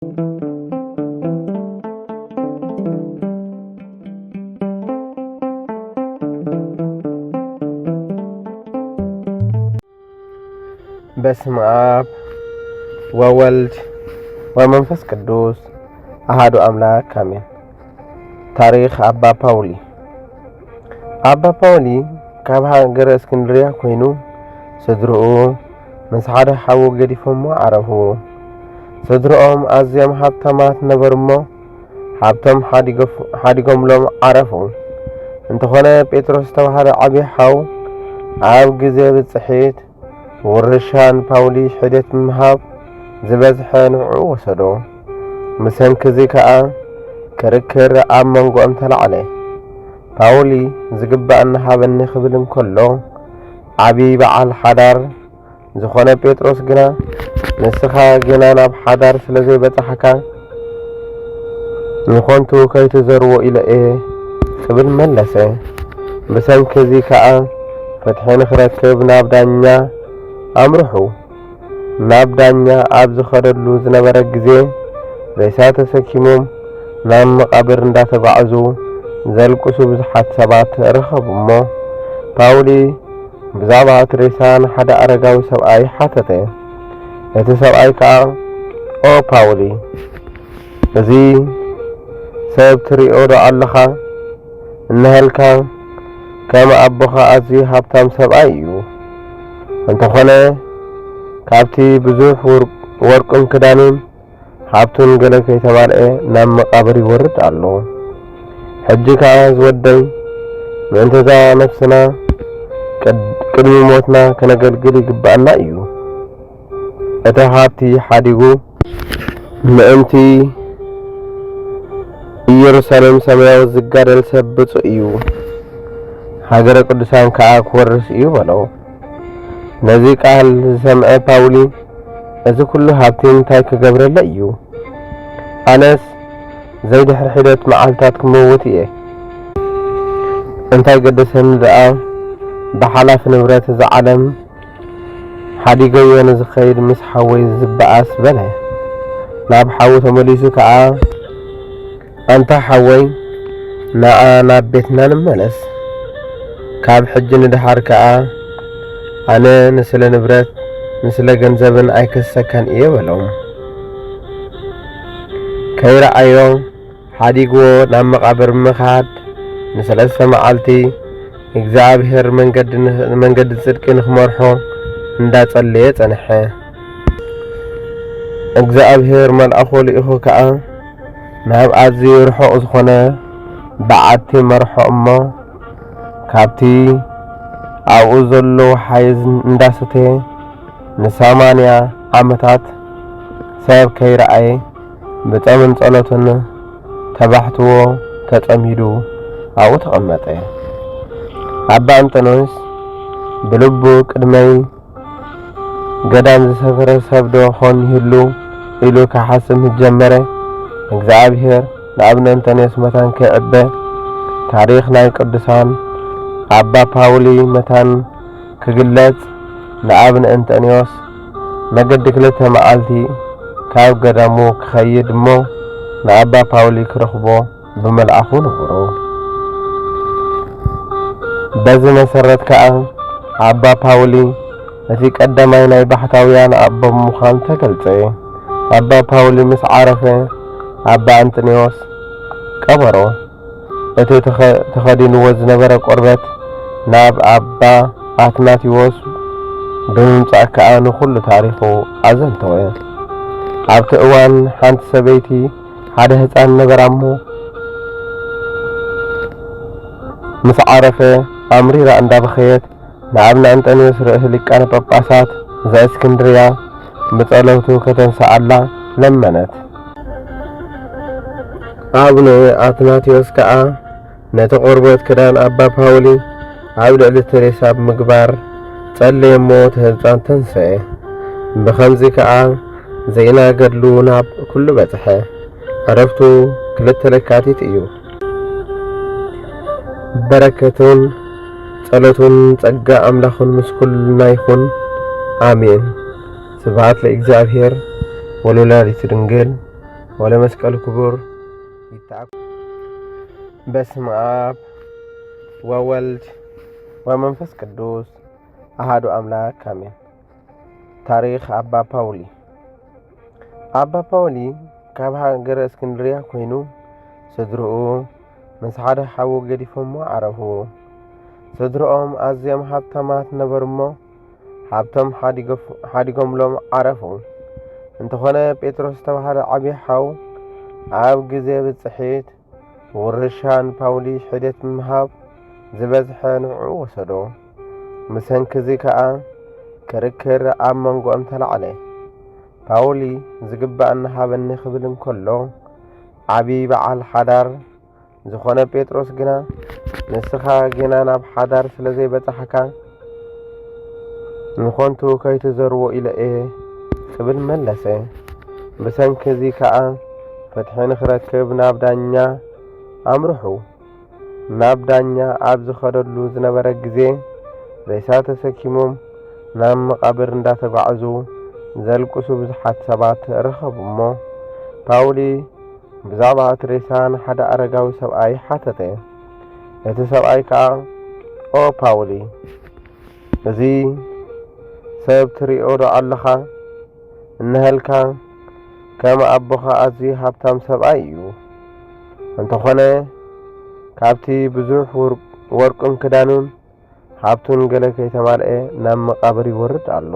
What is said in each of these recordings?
በስመ አብ ወወልድ ወመንፈስ ቅዱስ አሐዱ አምላክ አሜን። ታሪክ አባ ፓውሊ። አባ ፓውሊ ካብ ሃገረ እስክንድርያ ኮይኑ ስድርኡ ምስ ሓደ ሓዉ ገዲፎሞ ዓረፉ። ስድርኦም ኣዝዮም ሃብታማት ነበሩ እሞ ሃብቶም ሓዲጎምሎም ዓረፉ። እንተኾነ ጴጥሮስ ዝተባሃለ ዓብዪ ሓው ኣብ ግዜ ብፅሒት ወርሻን ፓውሊ ሕደት ምሃብ ዝበዝሐ ንዑ ወሰዶ። ምሰንክዚ ከዓ ክርክር ኣብ መንጎኦም ተላዕለ። ፓውሊ ዝግባእ ሃበኒ ክብል እንከሎ ዓብዪ በዓል ሓዳር ዝኾነ ጴጥሮስ ግና ንስኻ ግና ናብ ሓዳር ስለ ዘይበፅሓካ ንኾንቱ ከይትዘርዎ ኢለ እየ ክብል መለሰ። ብሰንክዚ ከዓ ፍትሒ ንኽረክብ ናብ ዳኛ ኣምርሑ። ናብ ዳኛ ኣብ ዝኸደሉ ዝነበረ ግዜ ሬሳ ተሰኪሞም ናብ መቃብር እንዳተጓዓዙ ዘልቅሱ ብዙሓት ሰባት ረኸቡ እሞ ፓውሊ ብዛዕባ እቲ ሬሳ ንሓደ ኣረጋዊ ሰብኣይ ሓተተ። እቲ ሰብኣይ ከዓ ኦ ፓውሊ እዚ ሰብ ትሪኦ ዶ ኣለኻ? እናሃልካ ከም ኣቦኻ ኣዝዩ ሃብታም ሰብኣይ እዩ። እንተኾነ ካብቲ ብዙሕ ወርቁን ክዳንን ሃብቱን ገለ ከይተማልአ ናብ መቃብር ይወርድ ኣሎ። ሕጂ ከዓ ዝወደይ ምእንተዛ ነፍስና ቅድሚ ሞትና ከነገልግል ይግባአና እዩ። እቲ ሃብቲ ሓዲጉ ምእንቲ ኢየሩሳሌም ሰማያዊ ዝጋደል ሰብ ብፁዕ እዩ፣ ሃገረ ቅዱሳን ከዓ ክወርስ እዩ በለው። ነዚ ቃል ዝሰምዐ ፓውሊ እዚ ኩሉ ሃብቲ እንታይ ክገብረለ እዩ? ኣነስ ዘይድሕሪ ሒደት መዓልታት ክምውት እየ። እንታይ ገደሰኒ ደኣ ብሓላፊ ንብረት እዚ ዓለም ሓዲገዮ ንዝኸይድ ምስ ሓወይ ዝበኣስ በለ። ናብ ሓዊ ተመሊሱ ከዓ ኣንታ ሓወይ ንኣ ናብ ቤትና ንመለስ፣ ካብ ሕጂ ንድሓር ከዓ ኣነ ንስለ ንብረት ንስለ ገንዘብን ኣይክሰካን እየ በሎም። ከይረኣዮ ሓዲግዎ ናብ መቃብር ምኻድ ንሰለስተ መዓልቲ እግዚአብሔር መንገዲ ጽድቂ ንኽመርሖ እንዳጸለየ ጸንሐ። እግዚአብሔር መልአኹ ልኢኹ ከዓ ናብ ኣዝዩ ርሑቕ ዝኾነ በዓቲ መርሖ እሞ ካብቲ ኣብኡ ዘሎ ሓይዝ እንዳሰተየ ን80 ዓመታት ሰብ ከይረኣየ ብፀምን ጸሎትን ተባሕትዎ ተጸሚዱ ኣብኡ ተቐመጠ። ኣባ እንጦንዮስ ብልቡ ቅድመይ ገዳም ዝሰፈረ ሰብ ዶ ኾን ይህሉ ኢሉ ክሓስብ ጀመረ። እግዚአብሔር ንኣብነ እንጦንዮስ መታን ከይዕበ ታሪኽ ናይ ቅዱሳን ኣባ ፓውሊ መታን ክግለጽ ንኣብነ እንጦንዮስ መገዲ 2 መዓልቲ ካብ ገዳሙ ክኸይድ እሞ ንኣባ ፓውሊ ክረኽቦ ብመልኣኹ ነግሮ። በዚ መሰረት ከዓ ኣባ ፓውሊ እቲ ቀዳማይ ናይ ባሕታውያን ኣቦ ምዃን ተገልጸ። ኣባ ፓውሊ ምስ ዓረፈ ኣባ እንጦንዮስ ቀበሮ። እቲ ተኸዲንዎ ዝነበረ ቆርበት ናብ ኣባ ኣትናቴዎስ ብምምጻእ ከዓ ንኹሉ ታሪኹ ኣዘንተወ። ኣብቲ እዋን ሓንቲ ሰበይቲ ሓደ ህፃን ነበራ እሞ ምስ ዓረፈ ኣምሪራ እንዳበኸየት ንኣብነ እንጦንዮስ ርእሲ ሊቃነ ጳጳሳት ዘእስክንድርያ ብጸሎቱ ከተንስኣላ ለመነት። ኣብነ ኣትናቴዎስ ከዓ ነቲ ቆርበት ክዳን ኣባ ፓውሊ ኣብ ልዕሊ ቴሬሳ ብምግባር ጸለየ እሞ እቲ ህፃን ተንስአ። ብኸምዚ ከዓ ዜና ገድሉ ናብ ኩሉ በጽሐ። ዕረፍቱ 2 ለካቲት እዩ። በረከቱን ጸሎቱን ጸጋ ኣምላኹን ምስ ኩልና ይኹን አሜን። ስብሐት ለእግዚአብሔር ወለወላዲቱ ድንግል ولመስቀሉ ክቡር ይተአኩ። በስመ አብ ወወልድ ወመንፈስ ቅዱስ አሐዱ አምላክ አሜን። ታሪክ አባ ፓውሊ። አባ ፓውሊ ካብ ሃገረ እስክንድርያ ኮይኑ ስድርኡ ምስ ሓደ ሓዉ ገዲፎሞ ዓረፉ። ስድርኦም ኣዝዮም ሃብታማት ነበሩ እሞ ሃብቶም ሓዲጎምሎም ዓረፉ። እንተኾነ ጴጥሮስ ዝተባሃለ ዓብዪ ሓው ኣብ ግዜ ብፅሒት ውርሻ ንፓውሊ ሕደት ብምሃብ ዝበዝሐ ንዑ ወሰዶ። ምሰንኪ እዚ ከዓ ክርክር ኣብ መንጎኦም ተላዕለ። ፓውሊ ዝግባእ ሃበኒ ክብል እንከሎ ዓብዪ በዓል ሓዳር ዝኾነ ጴጥሮስ ግና ንስኻ ገና ናብ ሓዳር ስለ ዘይበፅሓካ ንኾንቱ ከይትዘርዎ ኢለ እየ ክብል መለሰ። ብሰንኪ እዚ ከዓ ፍትሒ ንኽረክብ ናብ ዳኛ ኣምርሑ። ናብ ዳኛ ኣብ ዝኸደሉ ዝነበረ ግዜ ሬሳ ተሰኪሞም ናብ መቃብር እንዳተጓዓዙ ዘልቅሱ ብዙሓት ሰባት ረኸቡ እሞ ፓውሊ ብዛዕባ እቲ ሬሳ ንሓደ ኣረጋዊ ሰብኣይ ሓተተ። እቲ ሰብኣይ ከዓ ኦ ፓውሊ እዚ ሰብ ትሪኦ ዶ ኣለኻ? እንህልካ ከም ኣቦኻ ኣዝዩ ሃብታም ሰብኣይ እዩ። እንተኾነ ካብቲ ብዙሕ ወርቁን ክዳኑን ሃብቱን ገለ ከይተማልአ ናብ መቃብር ይወርድ ኣሎ።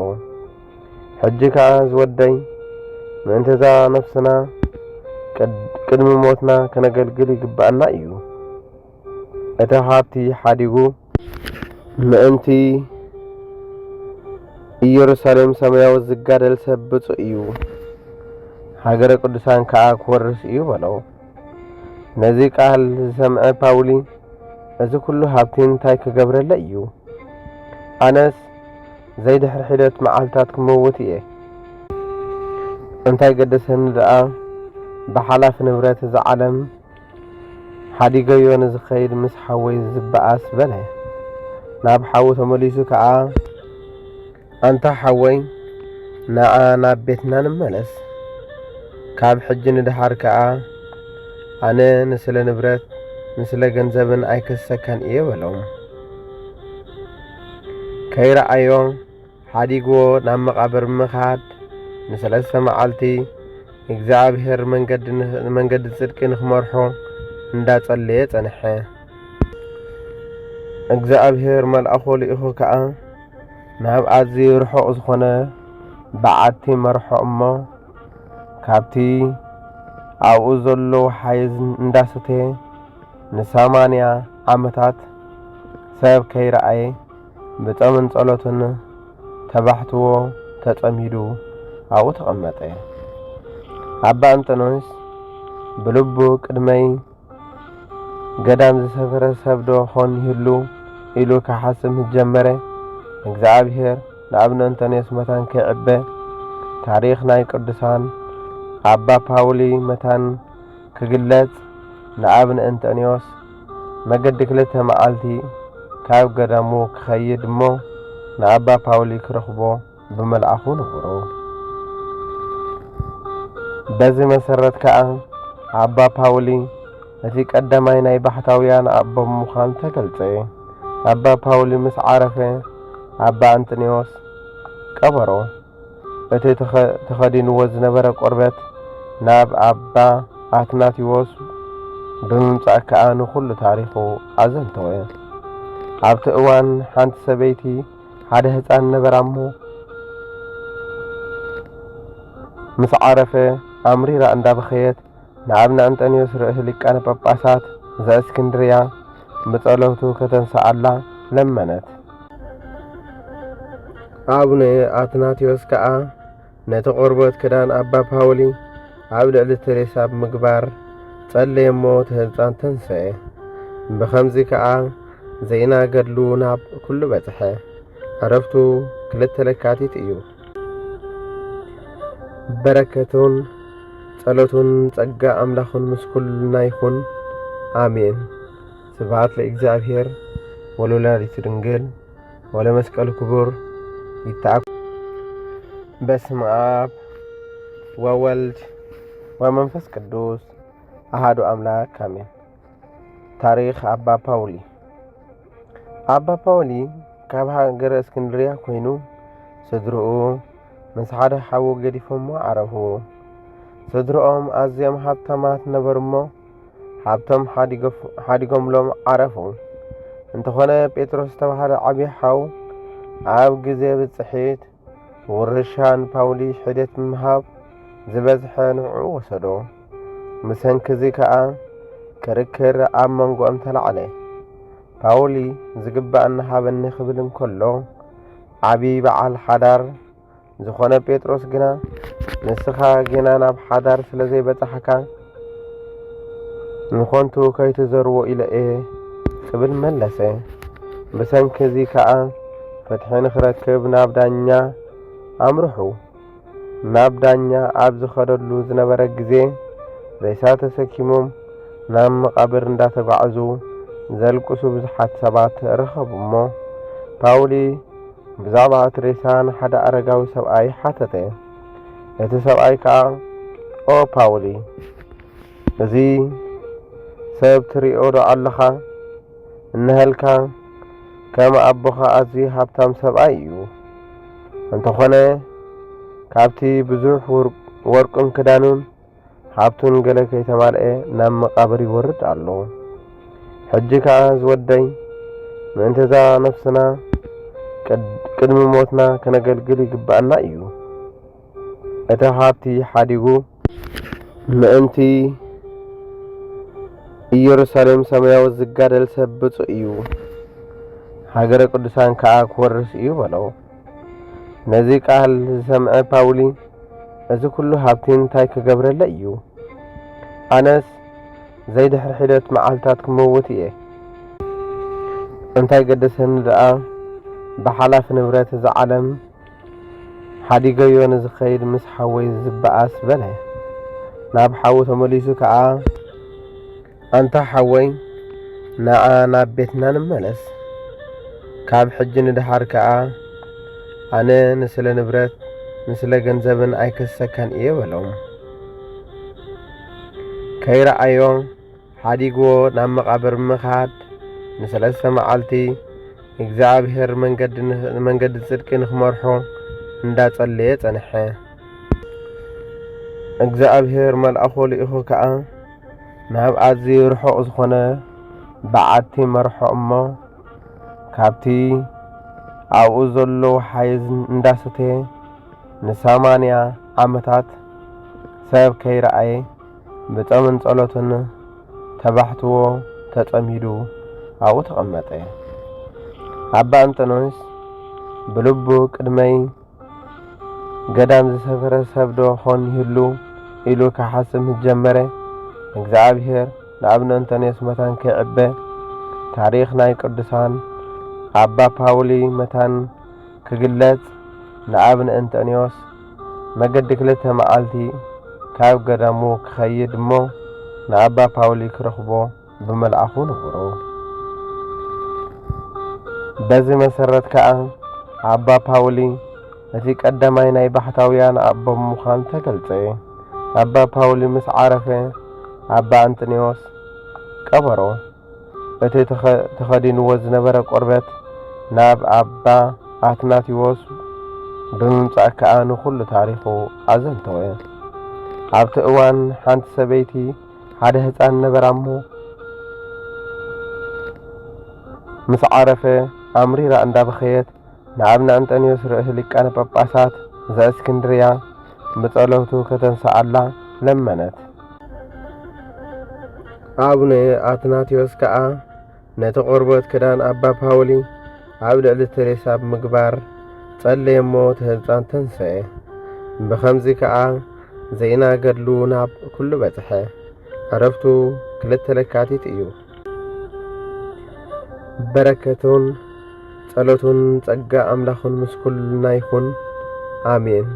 ሕጂ ከዓ ዝወደይ ምእንተዛ ነፍስና ቅድሚ ሞትና ከነገልግል ይግባአና እዩ። እቲ ሃብቲ ሓዲጉ ምእንቲ ኢየሩሳሌም ሰማያዊ ዝጋደል ሰብ ብፁዕ እዩ፣ ሃገረ ቅዱሳን ከዓ ክወርስ እዩ በለው። ነዚ ቃል ዝሰምዐ ፓውሊ እዚ ኩሉ ሃብቲ እንታይ ክገብረለ እዩ? ኣነስ ዘይድሕሪ ሒደት መዓልታት ክመውት እየ። እንታይ ገደሰኒ ደኣ ብሓላፊ ንብረት እዚ ዓለም ሓዲገዮ ንዝኸይድ ምስ ሓወይ ዝበኣስ በለ። ናብ ሓዊ ተመሊሱ ከዓ ኣንታ ሓወይ ንዓ ናብ ቤትና ንመለስ፣ ካብ ሕጂ ንድሓር ከዓ ኣነ ንስለ ንብረት ንስለ ገንዘብን ኣይክሰካን እየ በሎም። ከይረኣዮ ሓዲግዎ ናብ መቃብር ምኻድ ንሰለስተ መዓልቲ እግዚኣብሔር መንገዲ ጽድቂ ንኽመርሖ እንዳጸለየ ጸንሐ። እግዚኣብሔር መልኣኹ ልኢኹ ከዓ ናብ ኣዝዩ ርሑቕ ዝኾነ በዓቲ መርሖ እሞ ካብቲ ኣብኡ ዘሎ ሓይዝ እንዳሰተየ ን80 ዓመታት ሰብ ከይረኣየ ብጾምን ጸሎትን ተባሕትዎ ተጸሚዱ ኣብኡ ተቐመጠ። ኣባ እንጦንዮስ ብልቡ ቅድመይ ገዳም ዝሰፈረ ሰብ ዶ ኾን ይህሉ ኢሉ ክሓስብ ጀመረ። እግዚኣብሔር ንኣብነ እንጦንዮስ መታን ከይዕበ ታሪኽ ናይ ቅዱሳን ኣባ ፓውሊ መታን ክግለጽ ንኣብነ እንጦንዮስ መገዲ 2 መዓልቲ ካብ ገዳሙ ክኸይድ እሞ ንኣባ ፓውሊ ክረኽቦ ብመልኣኹ ነግሮ። በዚ መሰረት ከዓ ኣባ ፓውሊ እቲ ቀዳማይ ናይ ባሕታውያን ኣቦ ምዃን ተገልጸ። ኣባ ፓውሊ ምስ ዓረፈ ኣባ እንጦንዮስ ቀበሮ። እቲ ተኸዲንዎ ዝነበረ ቆርበት ናብ ኣባ ኣትናቴዎስ ብምምጻእ ከዓ ንኹሉ ታሪኹ ኣዘንተወ። ኣብቲ እዋን ሓንቲ ሰበይቲ ሓደ ህፃን ነበራ እሞ ምስ ዓረፈ ኣምሪራ እንዳበኸየት ንኣብነ እንጦንዮስ ርእሲ ሊቃነ ጳጳሳት ዘእስክንድርያ ብጸሎቱ ከተንስኣላ ለመነት። ኣቡነ ኣትናቴዎስ ከዓ ነቲ ቆርበት ክዳን ኣባ ፓውሊ ኣብ ልዕሊ ተሬሳ ብምግባር ጸለየ እሞ እቲ ህፃን ተንስአ። ብኸምዚ ከዓ ዜና ገድሉ ናብ ኩሉ በጽሐ። ዕረፍቱ 2 ለካቲት እዩ። በረከቱን ጸሎቱን ጸጋ ኣምላኹን ምስ ኩልና ይኹን አሜን። ስብሐት ለእግዚአብሔር ወለወላዲቱ ድንግል ወለመስቀሉ ክቡር ይትአኩ። በስመ አብ ወወልድ ወመንፈስ ቅዱስ አሐዱ አምላክ አሜን። ታሪክ አባ ፓውሊ ካብ ሃገረ እስክንድርያ ኮይኑ ስድርኡ ምስ ሓደ ሓዉ ገዲፎሞ ዓረፉ። ስድርኦም ኣዝዮም ሃብታማት ነበሩሞ ሃብቶም ሓዲጎምሎም ዓረፉ። እንተኾነ ጴጥሮስ ዝተባሃለ ዓብዪ ሓው ኣብ ግዜ ብፅሒት ውርሻ ንፓውሊ ሕደት ብምሃብ ዝበዝሐ ንዑ ወሰዶ። ምሰንኪ እዚ ከዓ ክርክር ኣብ መንጎኦም ተላዕለ። ፓውሊ ዝግባእ እናሃበኒ ክብል እንከሎ ዓብዪ በዓል ሓዳር ዝኾነ ጴጥሮስ ግና ንስኻ ገና ናብ ሓዳር ስለ ዘይበፅሓካ ንኾንቱ ከይትዘርዎ ኢለ እየ ክብል መለሰ። ብሰንኪ እዚ ከዓ ፍትሒ ንኽረክብ ናብ ዳኛ ኣምርሑ። ናብ ዳኛ ኣብ ዝኸደሉ ዝነበረ ግዜ ሬሳ ተሰኪሞም ናብ መቃብር እንዳተጓዓዙ ዘልቅሱ ብዙሓት ሰባት ረኸቡ እሞ ፓውሊ ብዛዕባ እቲ ሬሳ ንሓደ ኣረጋዊ ሰብኣይ ሓተተ። እቲ ሰብኣይ ከዓ ኦ ፓውሊ እዚ ሰብ ትሪኦ ዶ ኣለኻ? እንህልካ ከም ኣቦኻ ኣዝዩ ሃብታም ሰብኣይ እዩ። እንተኾነ ካብቲ ብዙሕ ወርቁን ክዳኑን ሃብቱን ገለ ከይተማልአ ናብ መቃብር ይወርድ ኣሎ። ሕጂ ከዓ ዝወደይ ምእንተዛ ነፍስና ቅድሚ ሞትና ከነገልግል ይግባአና እዩ። እቲ ሃብቲ ሓዲጉ ምእንቲ ኢየሩሳሌም ሰማያዊ ዝጋደል ሰብ ብፁዕ እዩ፣ ሃገረ ቅዱሳን ከዓ ክወርስ እዩ በለው። ነዚ ቃል ዝሰምዐ ፓውሊ እዚ ኩሉ ሃብቲ እንታይ ክገብረለ እዩ? ኣነስ ዘይድሕር ሒደት መዓልታት ክመውት እየ። እንታይ ገደሰኒ ደኣ ብሓላፊ ንብረት እዚ ዓለም ሓዲገዮ ንዝኸይድ ምስ ሓወይ ዝበኣስ በለ። ናብ ሓዊ ተመሊሱ ከዓ ኣንታ ሓወይ ንዓ ናብ ቤትና ንመለስ፣ ካብ ሕጂ ንድሓር ከዓ ኣነ ንስለ ንብረት ንስለ ገንዘብን ኣይክሰካን እየ በሎም። ከይረኣዮ ሓዲግዎ ናብ መቃብር ምኻድ ንሰለስተ መዓልቲ እግዚኣብሔር መንገዲ ጽድቂ ንኽመርሖ እንዳጸለየ ጸንሐ። እግዚኣብሔር መልኣኹ ልኢኹ ከዓ ናብ ኣዝዩ ርሑቕ ዝኾነ በዓቲ መርሖ እሞ ካብቲ ኣብኡ ዘሎ ሓይዝ እንዳሰተየ ን80 ዓመታት ሰብ ከይረኣየ ብጾምን ጸሎትን ተባሕትዎ ተጸሚዱ ኣብኡ ተቐመጠ። ኣባ እንጦንዮስ ብልቡ ቅድመይ ገዳም ዝሰፈረ ሰብ ዶ ኾን ይህሉ ኢሉ ክሓስብ ጀመረ። እግዚኣብሔር ንኣብነ እንጦንዮስ መታን ከይዕበ ታሪኽ ናይ ቅዱሳን ኣባ ፓውሊ መታን ክግለጽ ንኣብነ እንጦንዮስ መገዲ 2 መዓልቲ ካብ ገዳሙ ክኸይድ እሞ ንኣባ ፓውሊ ክረኽቦ ብመልኣኹ ነግሮ። በዚ መሰረት ከዓ ኣባ ፓውሊ እቲ ቀዳማይ ናይ ባሕታውያን ኣቦ ምዃን ተገልጸ። ኣባ ፓውሊ ምስ ዓረፈ ኣባ እንጦንዮስ ቀበሮ። እቲ ተኸዲንዎ ዝነበረ ቆርበት ናብ ኣባ ኣትናቴዎስ ብምምጻእ ከዓ ንኹሉ ታሪኹ ኣዘንተወ። ኣብቲ እዋን ሓንቲ ሰበይቲ ሓደ ህፃን ነበራ እሞ ምስ ዓረፈ ኣምሪራ እንዳበኸየት ንኣብነ እንጦንዮስ ርእሲ ሊቃነ ጳጳሳት ዘእስክንድርያ ብጸሎቱ ከተንስኣላ ለመነት። ኣቡነ ኣትናቴዎስ ከዓ ነቲ ቆርበት ክዳን ኣባ ፓውሊ ኣብ ልዕሊ ቴሬሳ ብምግባር ጸለየ እሞ እቲ ህፃን ተንስአ። ብኸምዚ ከዓ ዜና ገድሉ ናብ ኩሉ በጽሐ። ዕረፍቱ 2 ለካቲት እዩ። በረከቱን ጸሎቱን ጸጋ ኣምላኹን ምስ ኩልና ይኹን ኣሜን።